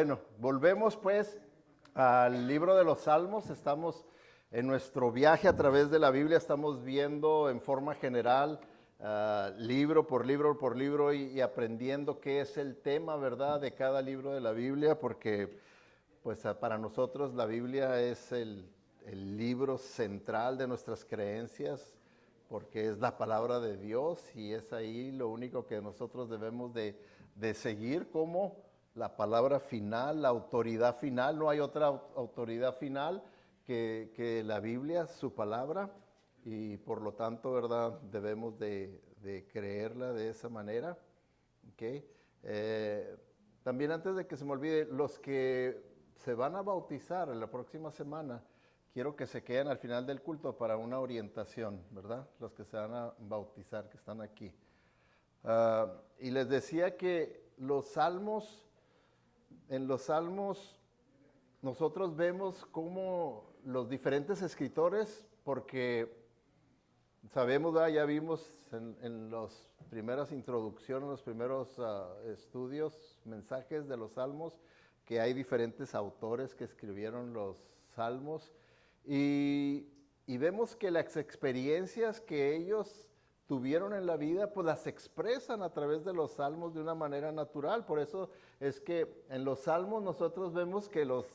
Bueno, volvemos pues al libro de los Salmos. Estamos en nuestro viaje a través de la Biblia, estamos viendo en forma general, libro por libro por libro y aprendiendo qué es el tema, ¿verdad?, de cada libro de la Biblia, porque pues para nosotros la Biblia es el libro central de nuestras creencias, porque es la palabra de Dios y es ahí lo único que nosotros debemos de seguir como la palabra final, la autoridad final. No hay otra autoridad final que la Biblia, su palabra, y por lo tanto, ¿verdad?, debemos de creerla de esa manera. ¿Okay? También antes de que se me olvide, los que se van a bautizar en la próxima semana, quiero que se queden al final del culto para una orientación, ¿verdad? Los que se van a bautizar, que están aquí. Y les decía que en los salmos nosotros vemos cómo los diferentes escritores, porque sabemos, ya vimos en las primeras introducciones, los primeros estudios, mensajes de los salmos, que hay diferentes autores que escribieron los salmos y vemos que las experiencias que ellos tuvieron en la vida, pues las expresan a través de los salmos de una manera natural. Por eso es que en los salmos nosotros vemos que los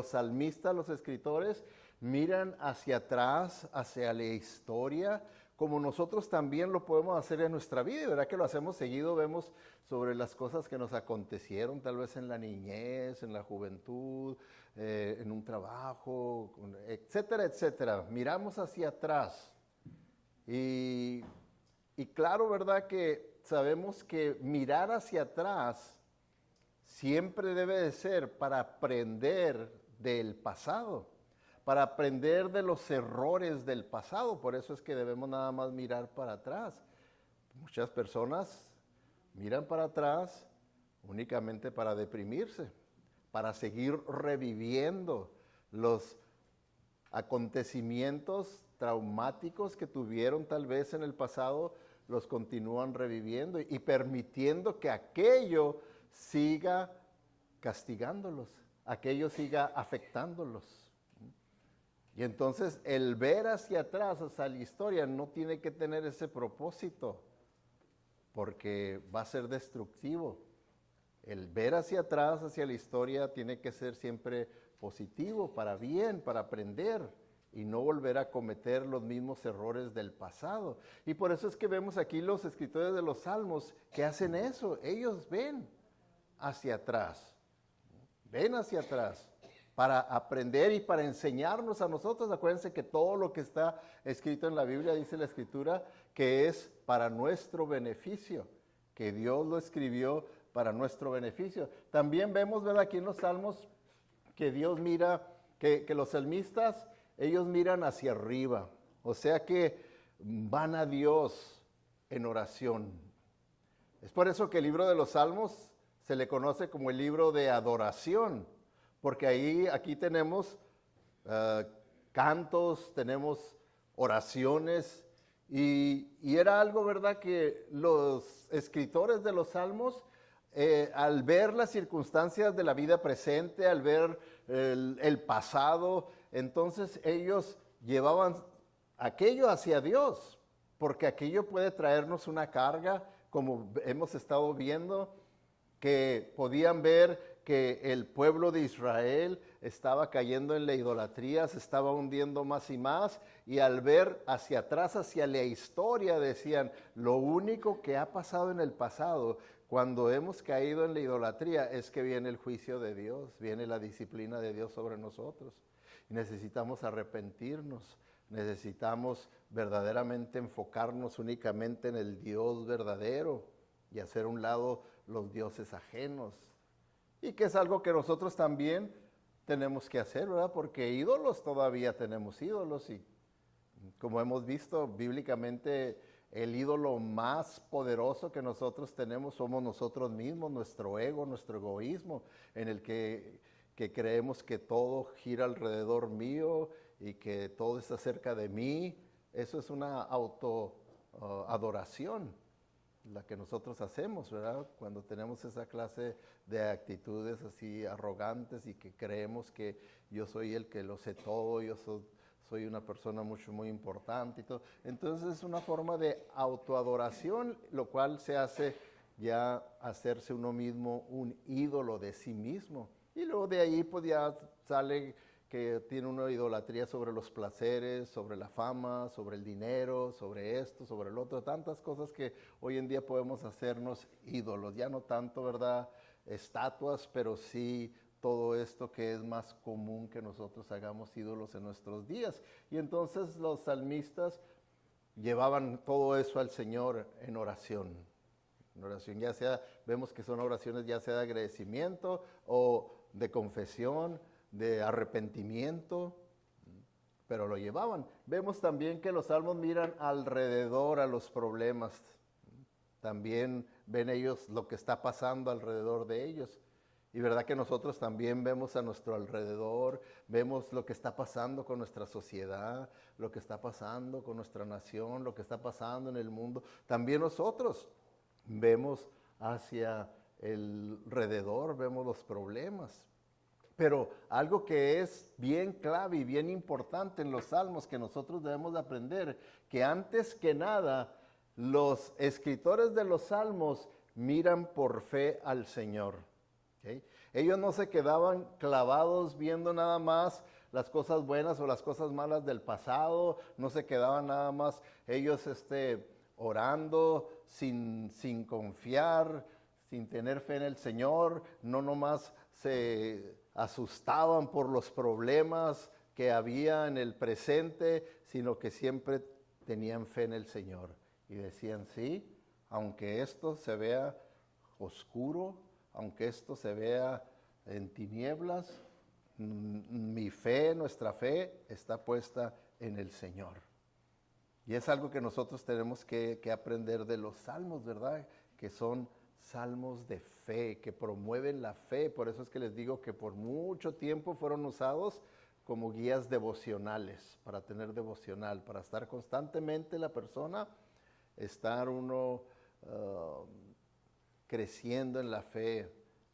salmistas, los escritores, miran hacia atrás, hacia la historia, como nosotros también lo podemos hacer en nuestra vida, ¿verdad? Que lo hacemos seguido, vemos sobre las cosas que nos acontecieron, tal vez en la niñez, en la juventud, en un trabajo, etcétera, etcétera. Miramos hacia atrás y claro, ¿verdad?, que sabemos que mirar hacia atrás siempre debe de ser para aprender del pasado, para aprender de los errores del pasado. Por eso es que debemos nada más mirar para atrás. Muchas personas miran para atrás únicamente para deprimirse, para seguir reviviendo los acontecimientos traumáticos que tuvieron tal vez en el pasado, los continúan reviviendo y permitiendo que aquello siga castigándolos, aquello siga afectándolos. Y entonces el ver hacia atrás, hacia la historia, no tiene que tener ese propósito, porque va a ser destructivo. El ver hacia atrás, hacia la historia, tiene que ser siempre positivo, para bien, para aprender y no volver a cometer los mismos errores del pasado. Y por eso es que vemos aquí los escritores de los Salmos que hacen eso. Ellos ven hacia atrás para aprender y para enseñarnos a nosotros. Acuérdense que todo lo que está escrito en la Biblia, dice la Escritura, que es para nuestro beneficio, que Dios lo escribió para nuestro beneficio. También vemos, ¿verdad?, aquí en los Salmos que Dios mira, que los salmistas, ellos miran hacia arriba, o sea que van a Dios en oración. Es por eso que el libro de los Salmos se le conoce como el libro de adoración, porque aquí tenemos cantos, tenemos oraciones, y era algo, ¿verdad?, que los escritores de los Salmos, al ver las circunstancias de la vida presente, al ver el pasado, entonces ellos llevaban aquello hacia Dios, porque aquello puede traernos una carga, como hemos estado viendo, que podían ver que el pueblo de Israel estaba cayendo en la idolatría, se estaba hundiendo más y más, y al ver hacia atrás, hacia la historia, decían, lo único que ha pasado en el pasado, cuando hemos caído en la idolatría, es que viene el juicio de Dios, viene la disciplina de Dios sobre nosotros. Y necesitamos arrepentirnos, necesitamos verdaderamente enfocarnos únicamente en el Dios verdadero y hacer a un lado los dioses ajenos. Y que es algo que nosotros también tenemos que hacer, ¿verdad? Porque ídolos, todavía tenemos ídolos, y como hemos visto bíblicamente, el ídolo más poderoso que nosotros tenemos somos nosotros mismos, nuestro ego, nuestro egoísmo, en el que creemos que todo gira alrededor mío y que todo está cerca de mí. Eso es una autoadoración. la que nosotros hacemos, ¿verdad? Cuando tenemos esa clase de actitudes así arrogantes y que creemos que yo soy el que lo sé todo, soy una persona muy importante y todo. Entonces es una forma de autoadoración, lo cual se hace ya hacerse uno mismo un ídolo de sí mismo. Y luego de ahí pues ya sale que tiene una idolatría sobre los placeres, sobre la fama, sobre el dinero, sobre esto, sobre el otro, tantas cosas que hoy en día podemos hacernos ídolos, ya no tanto, ¿verdad?, estatuas, pero sí todo esto que es más común que nosotros hagamos ídolos en nuestros días. Y entonces los salmistas llevaban todo eso al Señor en oración. En oración, ya sea, vemos que son oraciones ya sea de agradecimiento o de confesión, de arrepentimiento, pero lo llevaban. Vemos también que los salmos miran alrededor a los problemas. También ven ellos lo que está pasando alrededor de ellos. Y verdad que nosotros también vemos a nuestro alrededor, vemos lo que está pasando con nuestra sociedad, lo que está pasando con nuestra nación, lo que está pasando en el mundo. También nosotros vemos hacia el alrededor, vemos los problemas. Pero algo que es bien clave y bien importante en los salmos que nosotros debemos de aprender, que antes que nada, los escritores de los salmos miran por fe al Señor. ¿Okay? Ellos no se quedaban clavados viendo nada más las cosas buenas o las cosas malas del pasado, no se quedaban nada más ellos orando sin confiar, sin tener fe en el Señor, no nomás se asustaban por los problemas que había en el presente, sino que siempre tenían fe en el Señor y decían, sí, aunque esto se vea oscuro, aunque esto se vea en tinieblas, mi fe, nuestra fe está puesta en el Señor. Y es algo que nosotros tenemos que aprender de los salmos, ¿verdad? Que son salmos de fe, que promueven la fe. Por eso es que les digo que por mucho tiempo fueron usados como guías devocionales, para tener devocional, para estar constantemente la persona, estar uno creciendo en la fe,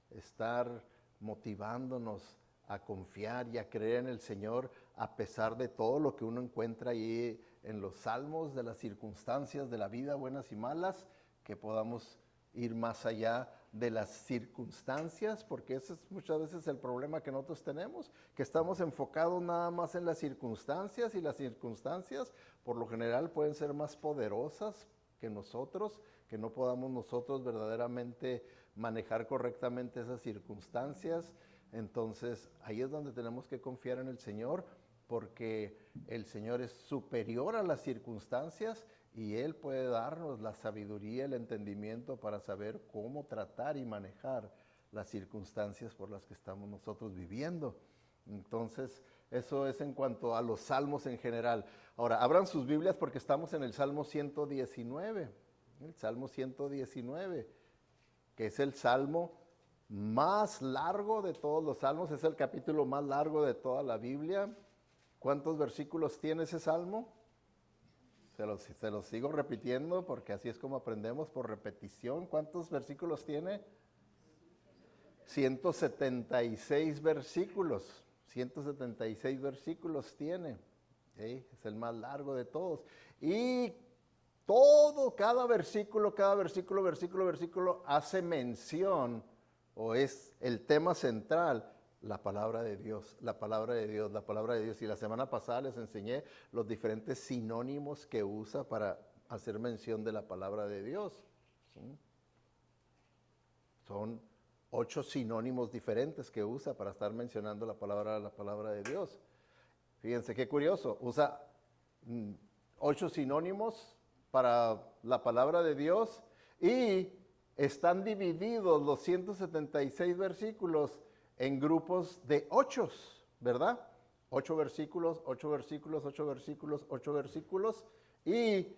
estar motivándonos a confiar y a creer en el Señor a pesar de todo lo que uno encuentra ahí en los salmos, de las circunstancias de la vida, buenas y malas, que podamos ir más allá de las circunstancias, porque ese es muchas veces el problema que nosotros tenemos, que estamos enfocados nada más en las circunstancias, y las circunstancias por lo general pueden ser más poderosas que nosotros, que no podamos nosotros verdaderamente manejar correctamente esas circunstancias. Entonces ahí es donde tenemos que confiar en el Señor, porque el Señor es superior a las circunstancias y Él puede darnos la sabiduría, el entendimiento para saber cómo tratar y manejar las circunstancias por las que estamos nosotros viviendo. Entonces, eso es en cuanto a los salmos en general. Ahora, abran sus Biblias porque estamos en el Salmo 119. El Salmo 119, que es el salmo más largo de todos los salmos, es el capítulo más largo de toda la Biblia. ¿Cuántos versículos tiene ese salmo? Se los sigo repitiendo porque así es como aprendemos, por repetición. ¿Cuántos versículos tiene? 176 versículos. 176 versículos tiene. ¿Sí? Es el más largo de todos. Y cada versículo hace mención, o es el tema central, la palabra de Dios, la palabra de Dios, la palabra de Dios. Y la semana pasada les enseñé los diferentes sinónimos que usa para hacer mención de la palabra de Dios. ¿Sí? Son 8 sinónimos diferentes que usa para estar mencionando la palabra de Dios. Fíjense qué curioso, usa 8 sinónimos para la palabra de Dios, y están divididos los 176 versículos en grupos de 8, ¿verdad? 8 versículos, 8 versículos, 8 versículos, 8 versículos, y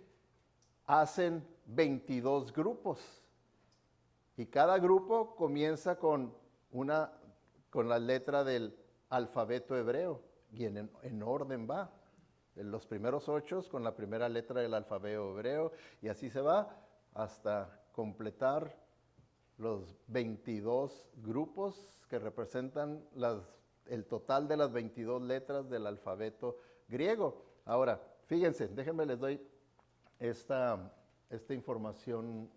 hacen 22 grupos. Y cada grupo comienza con la letra del alfabeto hebreo, y en orden va. Los primeros 8 con la primera letra del alfabeto hebreo, y así se va hasta completar los 22 grupos que representan el total de las 22 letras del alfabeto griego. Ahora, fíjense, déjenme les doy esta información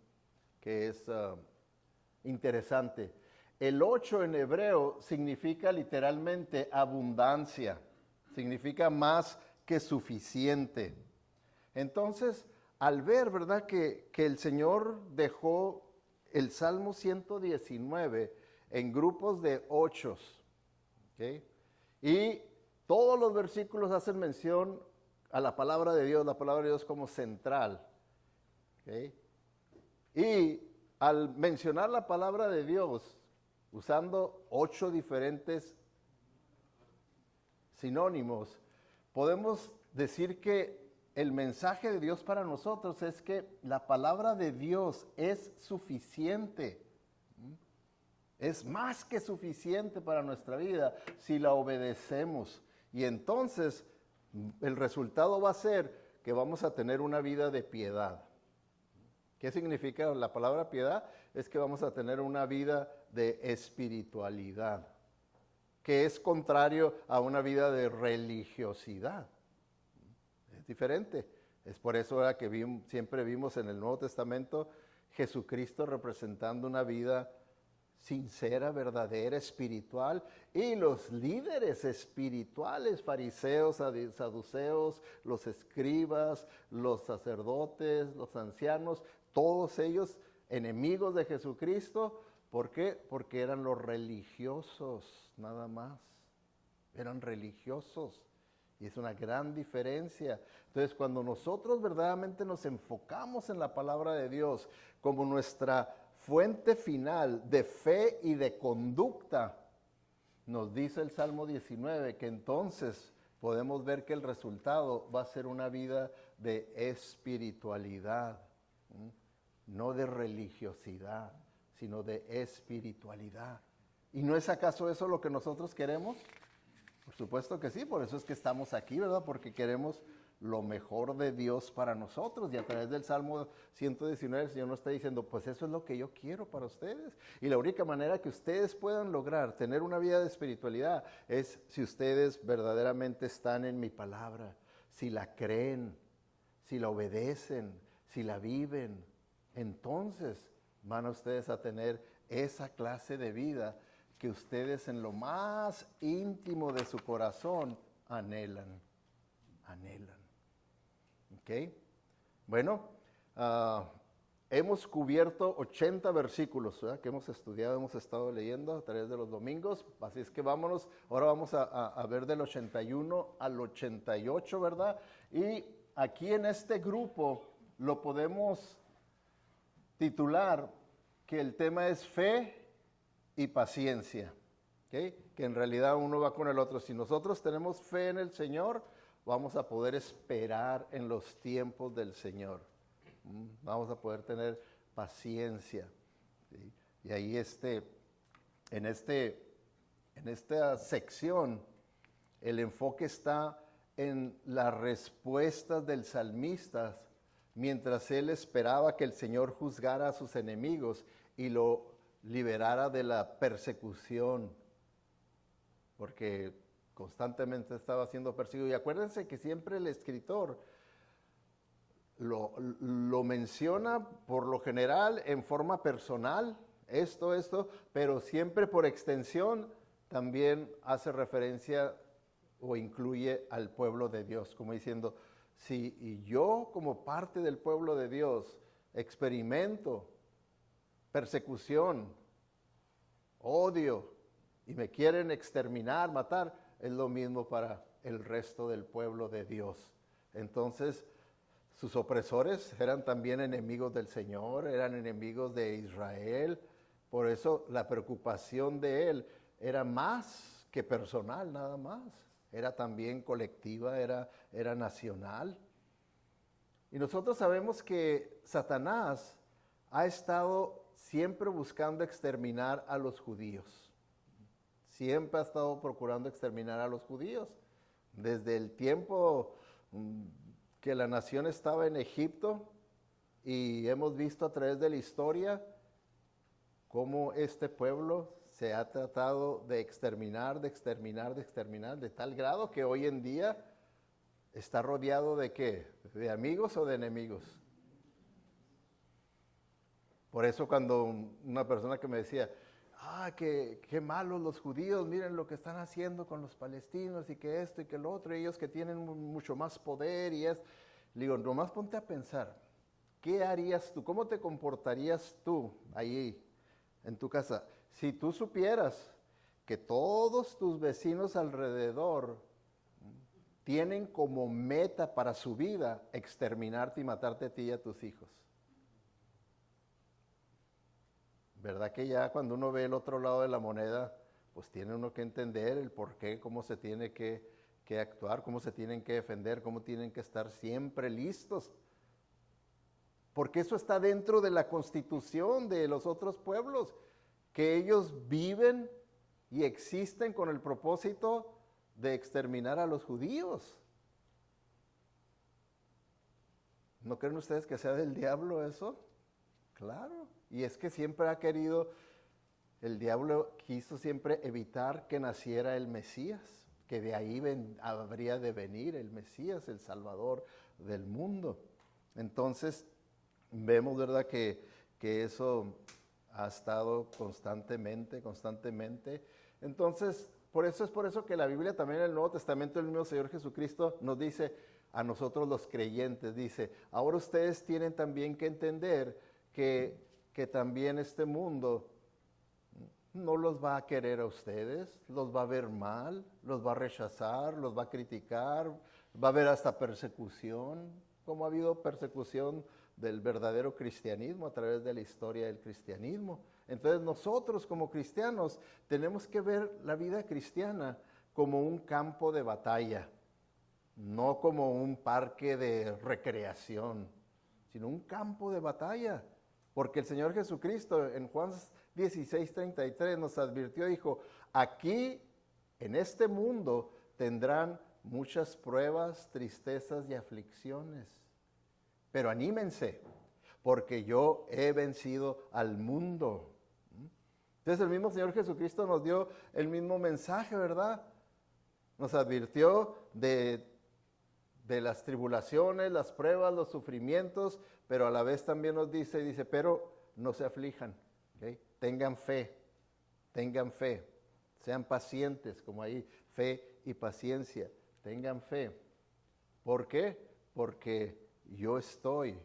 que es interesante. El 8 en hebreo significa literalmente abundancia, significa más que suficiente. Entonces, al ver, ¿verdad?, que el Señor dejó el Salmo 119 en grupos de 8, ¿okay? Y todos los versículos hacen mención a la palabra de Dios como central, ¿okay? Y al mencionar la palabra de Dios, usando 8 diferentes sinónimos, podemos decir que el mensaje de Dios para nosotros es que la palabra de Dios es suficiente. Es más que suficiente para nuestra vida si la obedecemos. Y entonces el resultado va a ser que vamos a tener una vida de piedad. ¿Qué significa la palabra piedad? Es que vamos a tener una vida de espiritualidad, que es contrario a una vida de religiosidad. Es diferente. Es por eso que siempre vimos en el Nuevo Testamento Jesucristo representando una vida sincera, verdadera, espiritual, y los líderes espirituales, fariseos, saduceos, los escribas, los sacerdotes, los ancianos, todos ellos enemigos de Jesucristo. ¿Por qué? Porque eran los religiosos, nada más. Eran religiosos. Y es una gran diferencia. Entonces, cuando nosotros verdaderamente nos enfocamos en la palabra de Dios como nuestra fuente final de fe y de conducta, nos dice el Salmo 19 que entonces podemos ver que el resultado va a ser una vida de espiritualidad, no de religiosidad, sino de espiritualidad. ¿Y no es acaso eso lo que nosotros queremos? Por supuesto que sí, por eso es que estamos aquí, ¿verdad? Porque queremos lo mejor de Dios para nosotros. Y a través del Salmo 119 el Señor nos está diciendo, pues eso es lo que yo quiero para ustedes. Y la única manera que ustedes puedan lograr tener una vida de espiritualidad es si ustedes verdaderamente están en mi palabra, si la creen, si la obedecen, si la viven. Entonces van a ustedes a tener esa clase de vida que ustedes en lo más íntimo de su corazón anhelan. ¿Ok? Bueno, hemos cubierto 80 versículos, ¿verdad?, que hemos estudiado, hemos estado leyendo a través de los domingos. Así es que vámonos, ahora vamos a ver del 81 al 88, ¿verdad? Y aquí en este grupo lo podemos titular que el tema es fe y paciencia, ¿okay? Que en realidad uno va con el otro. Si nosotros tenemos fe en el Señor, vamos a poder esperar en los tiempos del Señor. Vamos a poder tener paciencia, ¿sí? Y ahí en esta sección, el enfoque está en las respuestas del salmista mientras él esperaba que el Señor juzgara a sus enemigos y lo liberara de la persecución, porque constantemente estaba siendo perseguido. Y acuérdense que siempre el escritor lo menciona por lo general en forma personal, esto, pero siempre por extensión también hace referencia o incluye al pueblo de Dios, como diciendo, si yo como parte del pueblo de Dios experimento persecución, odio, y me quieren exterminar, matar, es lo mismo para el resto del pueblo de Dios. Entonces, sus opresores eran también enemigos del Señor, eran enemigos de Israel. Por eso la preocupación de él era más que personal, nada más. Era también colectiva, era nacional. Y nosotros sabemos que Satanás ha estado siempre buscando exterminar a los judíos. Siempre ha estado procurando exterminar a los judíos. Desde el tiempo que la nación estaba en Egipto, y hemos visto a través de la historia cómo este pueblo se ha tratado de exterminar, de tal grado que hoy en día está rodeado ¿de qué? ¿De amigos o de enemigos? Por eso cuando una persona que me decía, qué malos los judíos, miren lo que están haciendo con los palestinos y que esto y que lo otro, ellos que tienen mucho más poder y es, le digo, nomás ponte a pensar, ¿qué harías tú? ¿Cómo te comportarías tú ahí en tu casa? Si tú supieras que todos tus vecinos alrededor tienen como meta para su vida exterminarte y matarte a ti y a tus hijos. ¿Verdad que ya cuando uno ve el otro lado de la moneda, pues tiene uno que entender el por qué, cómo se tiene que actuar, cómo se tienen que defender, cómo tienen que estar siempre listos? Porque eso está dentro de la constitución de los otros pueblos, que ellos viven y existen con el propósito de exterminar a los judíos. ¿No creen ustedes que sea del diablo eso? Claro, y es que siempre ha querido, el diablo quiso siempre evitar que naciera el Mesías, que de ahí habría de venir el Mesías, el Salvador del mundo. Entonces, vemos, ¿verdad?, que eso ha estado constantemente. Entonces, por eso que la Biblia también en el Nuevo Testamento, el mismo Señor Jesucristo nos dice a nosotros los creyentes, dice, ahora ustedes tienen también que entender que también este mundo no los va a querer a ustedes, los va a ver mal, los va a rechazar, los va a criticar, va a haber hasta persecución, como ha habido persecución del verdadero cristianismo a través de la historia del cristianismo. Entonces nosotros como cristianos tenemos que ver la vida cristiana como un campo de batalla, no como un parque de recreación, sino un campo de batalla. Porque el Señor Jesucristo en Juan 16:33 nos advirtió, dijo, aquí en este mundo tendrán muchas pruebas, tristezas y aflicciones. Pero anímense, porque yo he vencido al mundo. Entonces el mismo Señor Jesucristo nos dio el mismo mensaje, ¿verdad? Nos advirtió de las tribulaciones, las pruebas, los sufrimientos, pero a la vez también nos dice, pero no se aflijan, ¿okay? Tengan fe, sean pacientes, como ahí, fe y paciencia, tengan fe. ¿Por qué? Porque yo estoy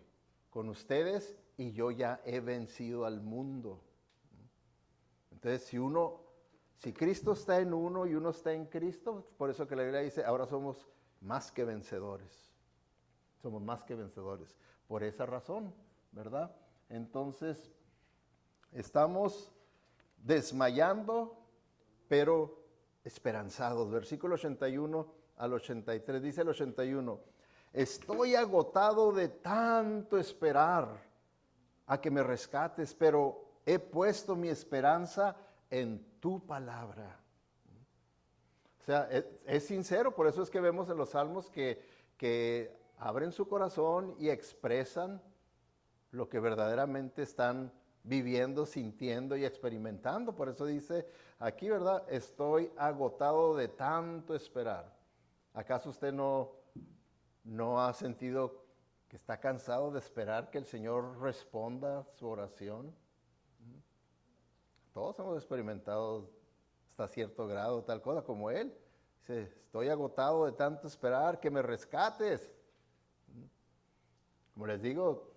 con ustedes y yo ya he vencido al mundo. Entonces, si Cristo está en uno y uno está en Cristo, por eso que la Biblia dice, ahora somos más que vencedores. Somos más que vencedores. Por esa razón, ¿verdad? Entonces, estamos desmayando, pero esperanzados. Versículo 81 al 83, dice el 81, estoy agotado de tanto esperar a que me rescates, pero he puesto mi esperanza en tu palabra. O sea, es sincero, por eso es que vemos en los salmos que abren su corazón y expresan lo que verdaderamente están viviendo, sintiendo y experimentando. Por eso dice aquí, ¿verdad? Estoy agotado de tanto esperar. ¿Acaso usted no ha sentido que está cansado de esperar que el Señor responda su oración? Todos hemos experimentado hasta cierto grado tal cosa como Él. Dice, estoy agotado de tanto esperar que me rescates. Como les digo,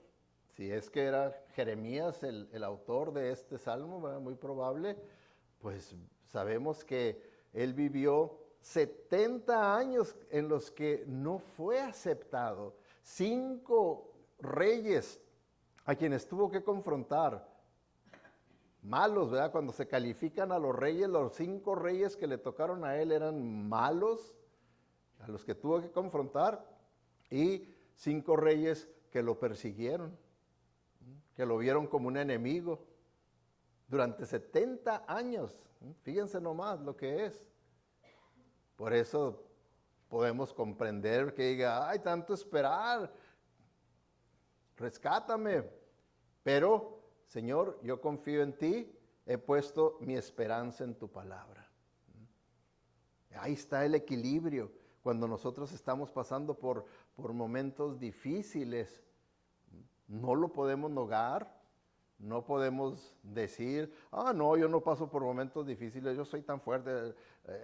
si es que era Jeremías el autor de este salmo, ¿verdad? Muy probable, pues sabemos que él vivió 70 años en los que no fue aceptado. 5 reyes a quienes tuvo que confrontar, malos, ¿verdad? Cuando se califican a los reyes, los 5 reyes que le tocaron a él eran malos, a los que tuvo que confrontar, y 5 reyes que lo persiguieron, que lo vieron como un enemigo durante 70 años. Fíjense nomás lo que es. Por eso podemos comprender que diga, ay, tanto esperar. rescátame. Pero, Señor, yo confío en ti, he puesto mi esperanza en tu palabra. Ahí está el equilibrio. Cuando nosotros estamos pasando por momentos difíciles, no lo podemos negar, no podemos decir, no, yo no paso por momentos difíciles, yo soy tan fuerte.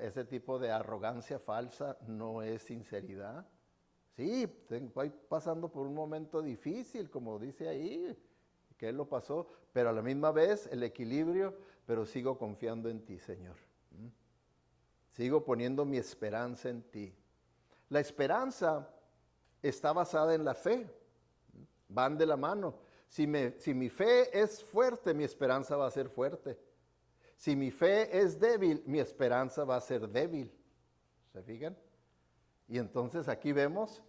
Ese tipo de arrogancia falsa no es sinceridad. Sí, estoy pasando por un momento difícil, como dice ahí, que él lo pasó, pero a la misma vez el equilibrio, pero sigo confiando en ti, Señor. Sigo poniendo mi esperanza en ti. La esperanza está basada en la fe, van de la mano. Si mi fe es fuerte, mi esperanza va a ser fuerte. Si mi fe es débil, mi esperanza va a ser débil. ¿Se fijan? Y entonces aquí vemos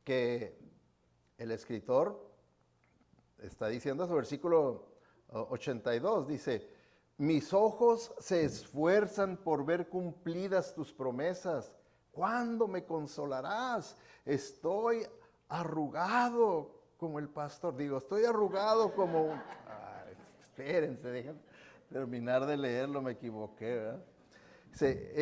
que el escritor está diciendo, su versículo 82, dice, mis ojos se esfuerzan por ver cumplidas tus promesas. ¿Cuándo me consolarás? Estoy arrugado como el pastor. Estoy arrugado como... espérense, dejen terminar de leerlo, me equivoqué, ¿verdad? Dice,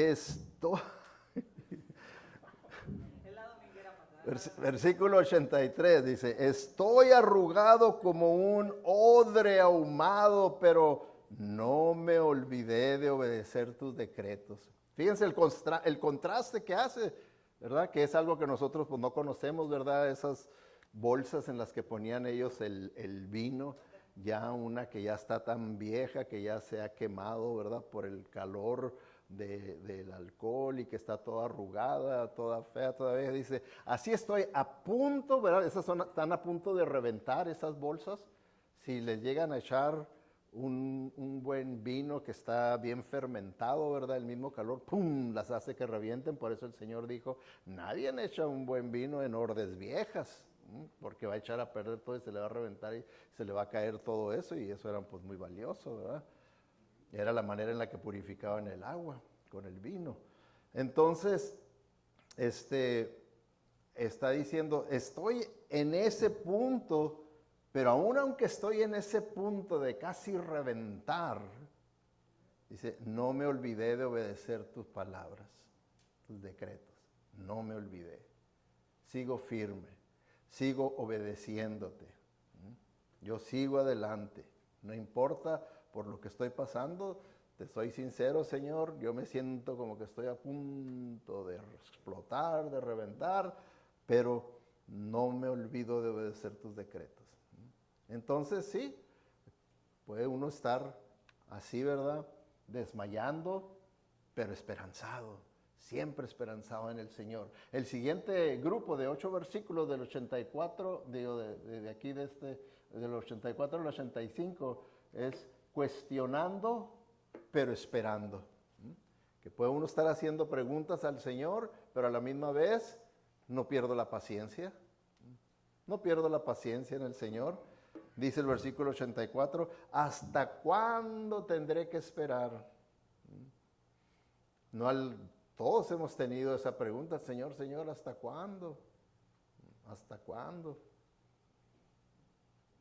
Versículo 83 dice, estoy arrugado como un odre ahumado, pero no me olvidé de obedecer tus decretos. Fíjense el contraste que hace, ¿verdad? Que es algo que nosotros pues, no conocemos, ¿verdad? Esas bolsas en las que ponían ellos el vino, ya una que ya está tan vieja, que ya se ha quemado, ¿verdad? Por el calor del alcohol y que está toda arrugada, toda fea todavía. Dice, así estoy a punto, ¿verdad? Están a punto de reventar esas bolsas. Si les llegan a echar un buen vino que está bien fermentado, ¿verdad? El mismo calor, ¡pum!, las hace que revienten. Por eso el Señor dijo, nadie echa un buen vino en ordes viejas, porque va a echar a perder todo y se le va a reventar y se le va a caer todo eso, y eso era pues muy valioso, ¿verdad? Era la manera en la que purificaban el agua, con el vino. Entonces, está diciendo, estoy en ese punto, pero aún aunque estoy en ese punto de casi reventar, dice, no me olvidé de obedecer tus palabras, tus decretos. No me olvidé. Sigo firme, sigo obedeciéndote. Yo sigo adelante, no importa por lo que estoy pasando. Te soy sincero, Señor, yo me siento como que estoy a punto de explotar, de reventar, pero no me olvido de obedecer tus decretos. Entonces sí, puede uno estar así, ¿verdad? Desmayando, pero esperanzado, siempre esperanzado en el Señor. El siguiente grupo de 8 versículos del 84, de aquí del 84 al 85, es cuestionando, pero esperando. Que puede uno estar haciendo preguntas al Señor, pero a la misma vez no pierdo la paciencia. No pierdo la paciencia en el Señor. Dice el versículo 84, ¿hasta cuándo tendré que esperar? Todos hemos tenido esa pregunta, Señor, ¿hasta cuándo? ¿Hasta cuándo?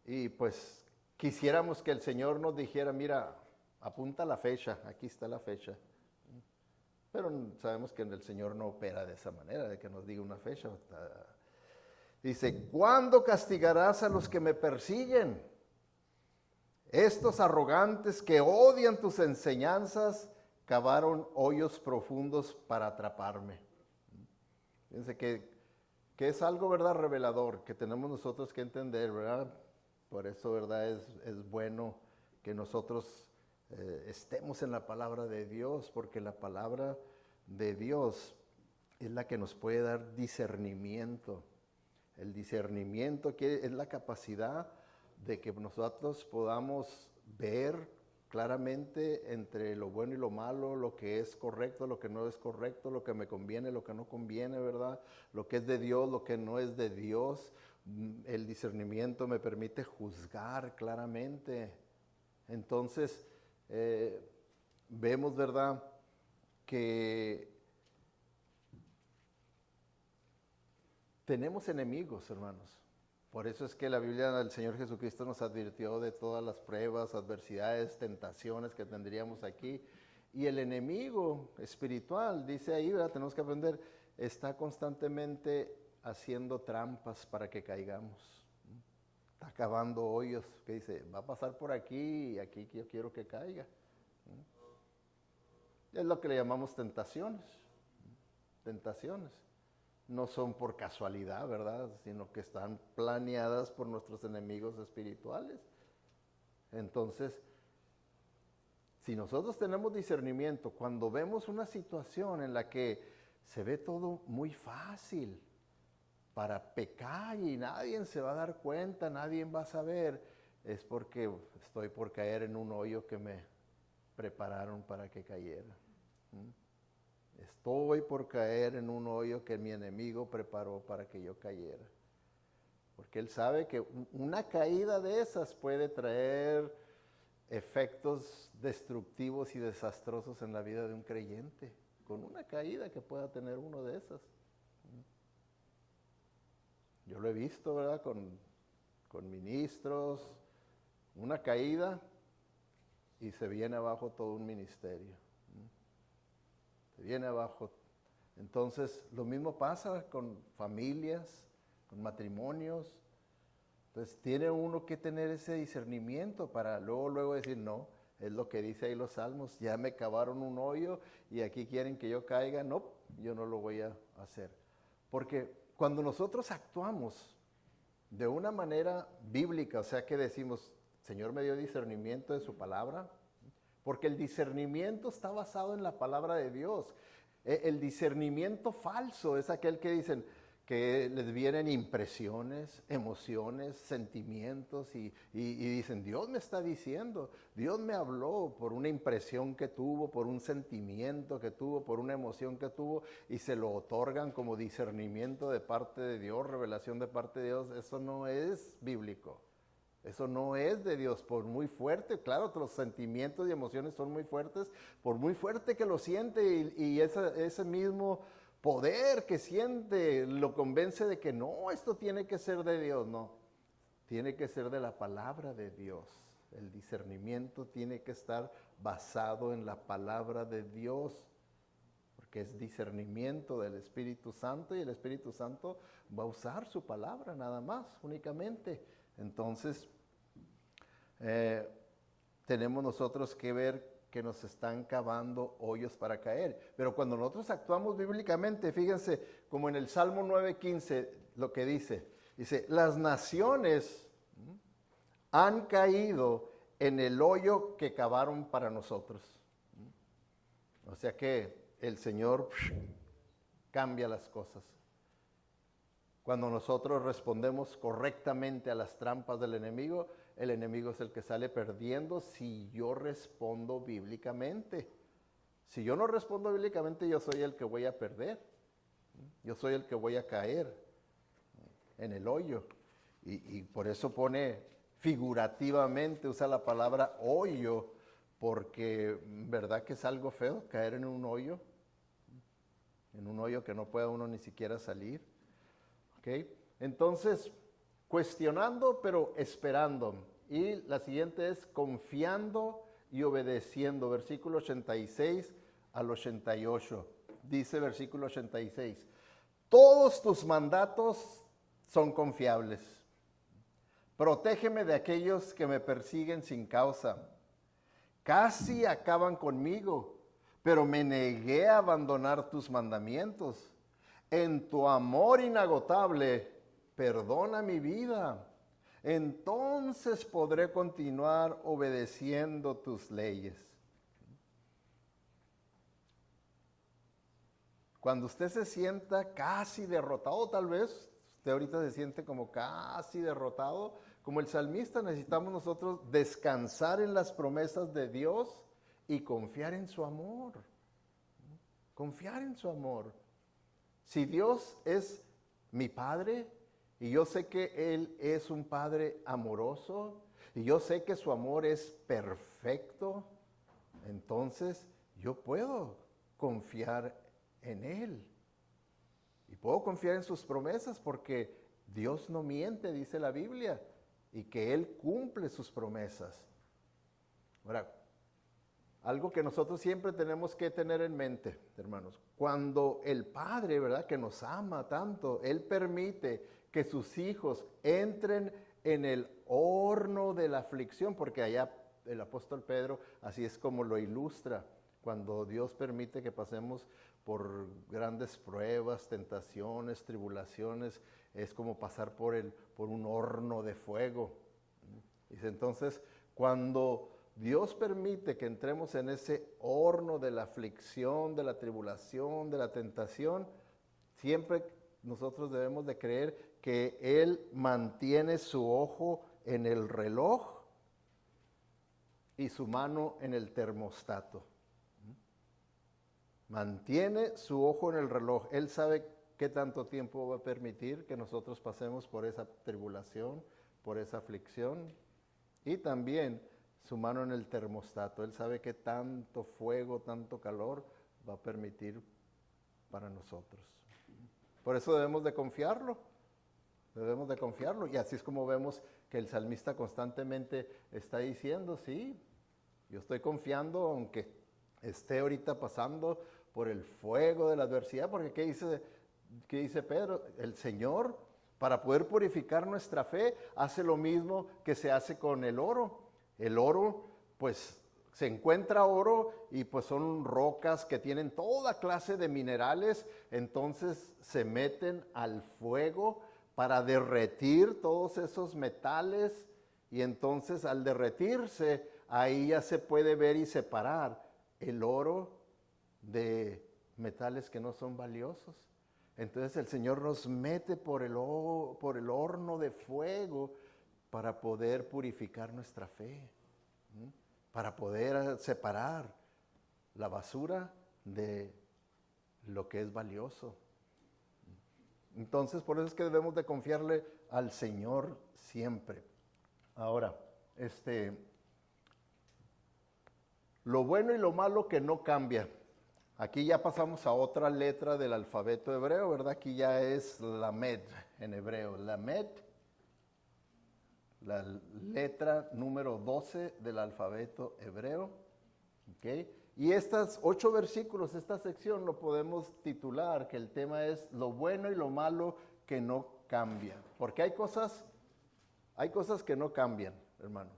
Y pues quisiéramos que el Señor nos dijera, mira, apunta la fecha, aquí está la fecha. Pero sabemos que el Señor no opera de esa manera, de que nos diga una fecha. Dice, ¿cuándo castigarás a los que me persiguen? Estos arrogantes que odian tus enseñanzas cavaron hoyos profundos para atraparme. Fíjense que es algo, ¿verdad?, revelador, que tenemos nosotros que entender, ¿verdad? Por eso, ¿verdad?, es bueno que nosotros estemos en la palabra de Dios, porque la palabra de Dios es la que nos puede dar discernimiento. El discernimiento es la capacidad de que nosotros podamos ver claramente entre lo bueno y lo malo, lo que es correcto, lo que no es correcto, lo que me conviene, lo que no conviene, ¿verdad? Lo que es de Dios, lo que no es de Dios. El discernimiento me permite juzgar claramente. Entonces, vemos, ¿verdad?, que tenemos enemigos, hermanos. Por eso es que la Biblia del Señor Jesucristo nos advirtió de todas las pruebas, adversidades, tentaciones que tendríamos aquí. Y el enemigo espiritual, dice ahí, ¿verdad? Tenemos que aprender, está constantemente haciendo trampas para que caigamos. Está cavando hoyos, que dice, va a pasar por aquí y aquí yo quiero que caiga. Es lo que le llamamos tentaciones. Tentaciones. No son por casualidad, ¿verdad? Sino que están planeadas por nuestros enemigos espirituales. Entonces, si nosotros tenemos discernimiento, cuando vemos una situación en la que se ve todo muy fácil para pecar y nadie se va a dar cuenta, nadie va a saber, es porque estoy por caer en un hoyo que me prepararon para que cayera. Estoy por caer en un hoyo que mi enemigo preparó para que yo cayera. Porque él sabe que una caída de esas puede traer efectos destructivos y desastrosos en la vida de un creyente. Con una caída que pueda tener uno de esas. Yo lo he visto, ¿verdad? Con ministros. Una caída y se viene abajo todo un ministerio. Se viene abajo. Entonces, lo mismo pasa con familias, con matrimonios. Entonces, tiene uno que tener ese discernimiento para luego decir, no, es lo que dice ahí los salmos, ya me cavaron un hoyo y aquí quieren que yo caiga. No, yo no lo voy a hacer. Porque cuando nosotros actuamos de una manera bíblica, o sea que decimos, Señor me dio discernimiento de su palabra, porque el discernimiento está basado en la palabra de Dios. El discernimiento falso es aquel que dicen que les vienen impresiones, emociones, sentimientos y dicen, Dios me está diciendo, Dios me habló por una impresión que tuvo, por un sentimiento que tuvo, por una emoción que tuvo y se lo otorgan como discernimiento de parte de Dios, revelación de parte de Dios. Eso no es bíblico. Eso no es de Dios, por muy fuerte, claro, los sentimientos y emociones son muy fuertes, por muy fuerte que lo siente y ese mismo poder que siente lo convence de que no, esto tiene que ser de Dios, no, tiene que ser de la palabra de Dios. El discernimiento tiene que estar basado en la palabra de Dios, porque es discernimiento del Espíritu Santo y el Espíritu Santo va a usar su palabra nada más, únicamente. Entonces, tenemos nosotros que ver que nos están cavando hoyos para caer. Pero cuando nosotros actuamos bíblicamente, fíjense, como en el Salmo 9:15, lo que dice, las naciones han caído en el hoyo que cavaron para nosotros. O sea que el Señor cambia las cosas. Cuando nosotros respondemos correctamente a las trampas del enemigo, el enemigo es el que sale perdiendo si yo respondo bíblicamente. Si yo no respondo bíblicamente, yo soy el que voy a perder. Yo soy el que voy a caer en el hoyo. Y por eso pone figurativamente, usa la palabra hoyo, porque verdad que es algo feo caer en un hoyo que no pueda uno ni siquiera salir. ¿Okay? Entonces, cuestionando pero esperando. Y la siguiente es confiando y obedeciendo. Versículo 86 al 88. Dice versículo 86. Todos tus mandatos son confiables. Protégeme de aquellos que me persiguen sin causa. Casi acaban conmigo, pero me negué a abandonar tus mandamientos. En tu amor inagotable, perdona mi vida. Entonces podré continuar obedeciendo tus leyes. Cuando usted se sienta casi derrotado, tal vez, usted ahorita se siente como casi derrotado, como el salmista, necesitamos nosotros descansar en las promesas de Dios y confiar en su amor. Confiar en su amor. Si Dios es mi Padre, y yo sé que Él es un Padre amoroso, y yo sé que su amor es perfecto, entonces yo puedo confiar en Él. Y puedo confiar en sus promesas porque Dios no miente, dice la Biblia, y que Él cumple sus promesas. Ahora, algo que nosotros siempre tenemos que tener en mente, hermanos, cuando el Padre, ¿verdad?, que nos ama tanto, Él permite que sus hijos entren en el horno de la aflicción, porque allá el apóstol Pedro así es como lo ilustra, cuando Dios permite que pasemos por grandes pruebas, tentaciones, tribulaciones, es como pasar por un horno de fuego. Dice, entonces, cuando Dios permite que entremos en ese horno de la aflicción, de la tribulación, de la tentación, siempre nosotros debemos de creer que Él mantiene su ojo en el reloj y su mano en el termostato. Mantiene su ojo en el reloj. Él sabe qué tanto tiempo va a permitir que nosotros pasemos por esa tribulación, por esa aflicción. Y también su mano en el termostato. Él sabe qué tanto fuego, tanto calor va a permitir para nosotros. Por eso debemos de confiarlo. Debemos de confiarlo. Y así es como vemos que el salmista constantemente está diciendo, sí, yo estoy confiando aunque esté ahorita pasando por el fuego de la adversidad, porque ¿qué dice Pedro? El Señor, para poder purificar nuestra fe, hace lo mismo que se hace con el oro. El oro, pues, se encuentra oro y pues son rocas que tienen toda clase de minerales, entonces se meten al fuego para derretir todos esos metales y entonces al derretirse, ahí ya se puede ver y separar el oro de metales que no son valiosos. Entonces el Señor nos mete por el horno de fuego para poder purificar nuestra fe, para poder separar la basura de lo que es valioso. Entonces por eso es que debemos de confiarle al Señor siempre. Ahora, lo bueno y lo malo que no cambia. Aquí ya pasamos a otra letra del alfabeto hebreo, ¿verdad? Aquí ya es Lamed en hebreo. Lamed, la letra número 12 del alfabeto hebreo. ¿Okay? Y estos 8 versículos, esta sección lo podemos titular, que el tema es lo bueno y lo malo que no cambian. Porque hay cosas que no cambian, hermanos.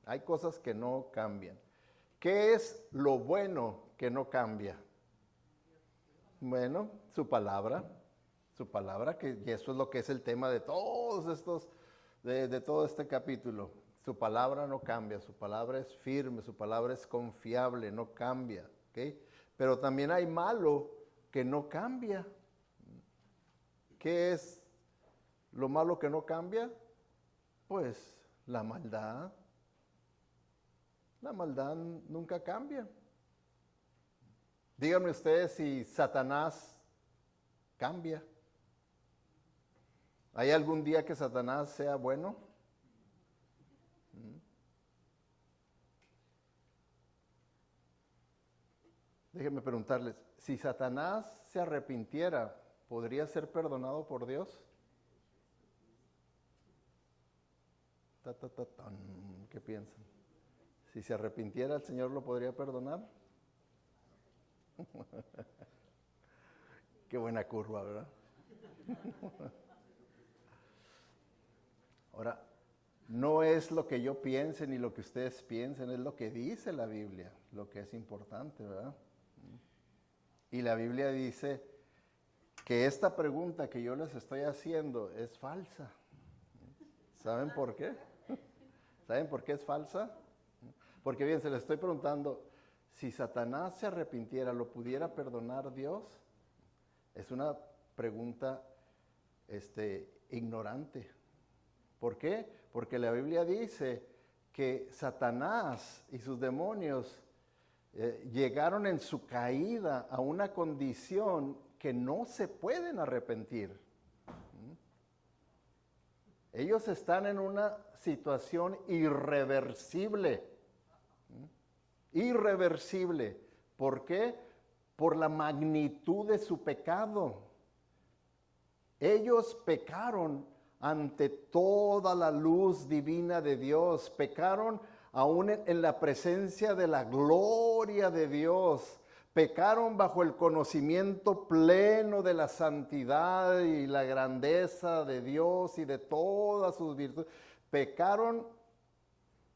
Hay cosas que no cambian. ¿Qué es lo bueno que no cambia? Bueno, su palabra, que y eso es lo que es el tema de todos estos, de todo este capítulo. Su palabra no cambia, su palabra es firme, su palabra es confiable, no cambia, ¿ok? Pero también hay malo que no cambia. ¿Qué es lo malo que no cambia? Pues la maldad. La maldad nunca cambia. Díganme ustedes si Satanás cambia. ¿Hay algún día que Satanás sea bueno? Déjenme preguntarles, si Satanás se arrepintiera, ¿podría ser perdonado por Dios? ¿Qué piensan? Si se arrepintiera, ¿el Señor lo podría perdonar? Qué buena curva, ¿verdad? Ahora, no es lo que yo piense ni lo que ustedes piensen, es lo que dice la Biblia, lo que es importante, ¿verdad? Y la Biblia dice que esta pregunta que yo les estoy haciendo es falsa. ¿Saben por qué? ¿Saben por qué es falsa? Porque bien, se les estoy preguntando, si Satanás se arrepintiera, ¿lo pudiera perdonar Dios? Es una pregunta ignorante. ¿Por qué? Porque la Biblia dice que Satanás y sus demonios llegaron en su caída a una condición que no se pueden arrepentir. Ellos están en una situación irreversible. Irreversible. ¿Por qué? Por la magnitud de su pecado. Ellos pecaron ante toda la luz divina de Dios. Pecaron aún en la presencia de la gloria de Dios. Pecaron bajo el conocimiento pleno de la santidad y la grandeza de Dios y de todas sus virtudes. Pecaron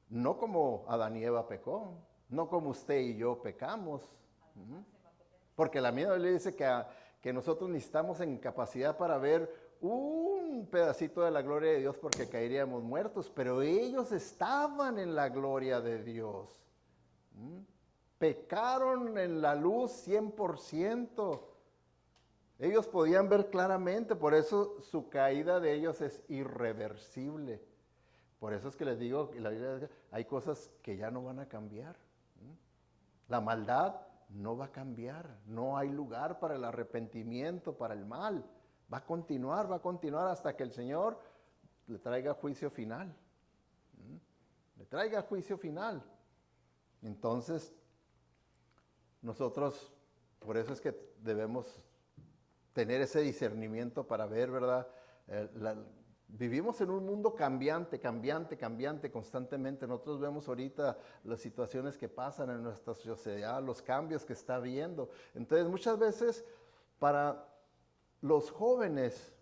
no como Adán y Eva pecó, no como usted y yo pecamos. Porque la misma Biblia dice que nosotros necesitamos en capacidad para ver un pedacito de la gloria de Dios porque caeríamos muertos, pero ellos estaban en la gloria de Dios. Pecaron en la luz 100%. Ellos podían ver claramente, por eso su caída de ellos es irreversible. Por eso es que les digo que la Biblia dice, hay cosas que ya no van a cambiar. La maldad no va a cambiar, no hay lugar para el arrepentimiento, para el mal. Va a continuar hasta que el Señor le traiga juicio final. Le traiga juicio final. Entonces, nosotros, por eso es que debemos tener ese discernimiento para ver, ¿verdad? Vivimos en un mundo cambiante constantemente. Nosotros vemos ahorita las situaciones que pasan en nuestra sociedad, los cambios que está habiendo. Entonces, muchas veces, para los jóvenes,